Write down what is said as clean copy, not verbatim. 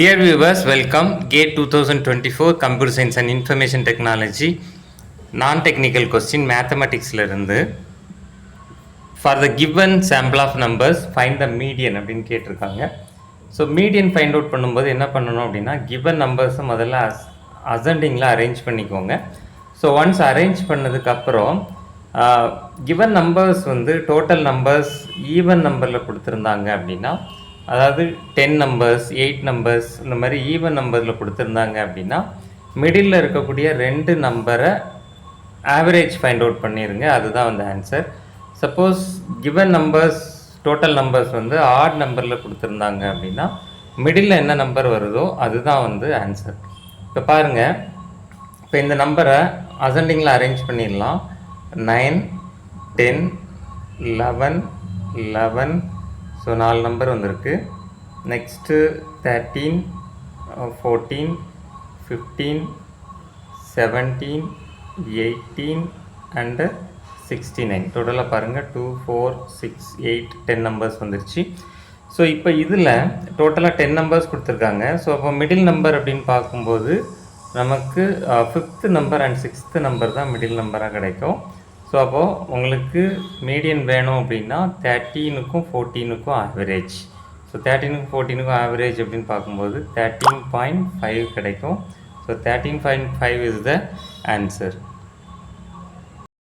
Dear viewers, welcome. GATE 2024 Computer Science and Information Technology Non-Technical Question Mathematics இருந்து For the given sample of numbers, find the median அப்படின்னு கேட்டிருக்காங்க. So median find out பண்ணும்போது என்ன பண்ணணும் அப்படின்னா given நம்பர்ஸை முதல்ல அசெண்டிங்கில் அரேஞ்ச் பண்ணிக்கோங்க. ஸோ ஒன்ஸ் அரேஞ்ச் பண்ணதுக்கப்புறம் கிவன் நம்பர்ஸ் வந்து டோட்டல் நம்பர்ஸ் ஈவன் நம்பரில் கொடுத்துருந்தாங்க அப்படின்னா, அதாவது 10 நம்பர்ஸ் 8 நம்பர்ஸ் இந்த மாதிரி ஈவன் நம்பரில் கொடுத்துருந்தாங்க அப்படின்னா மிடில் இருக்கக்கூடிய 2 நம்பரை ஆவரேஜ் ஃபைண்ட் அவுட் பண்ணிடுங்க. அதுதான் வந்து answer. Suppose given numbers total numbers வந்து ஆட் நம்பரில் கொடுத்துருந்தாங்க அப்படின்னா மிடில் என்ன நம்பர் வருதோ அதுதான் வந்து ஆன்சர். இப்போ பாருங்கள், இப்போ இந்த நம்பரை அசெண்டிங்கில் அரேஞ்ச் பண்ணிடலாம். 9 10 11 11 ஸோ 4 நம்பர் வந்திருக்கு. Next 13 14 15 17 18 and 69. டோட்டலாக பாருங்கள் 2 4 6 8 10 நம்பர்ஸ் வந்துருச்சு. ஸோ இப்போ இதில் டோட்டலாக 10 நம்பர்ஸ் கொடுத்துருக்காங்க. ஸோ அப்போ மிடில் நம்பர் அப்படின்னு பார்க்கும்போது நமக்கு 5th number and 6th number தான் மிடில் நம்பராக கிடைக்கும். ஸோ அப்போது உங்களுக்கு மீடியன் வேணும் அப்படின்னா 13க்கும் 14க்கும் ஆவரேஜ். ஸோ 13க்கும் 14க்கும் ஆவரேஜ் அப்படின்னு பார்க்கும்போது 13.5 கிடைக்கும். So 13.5 is the answer.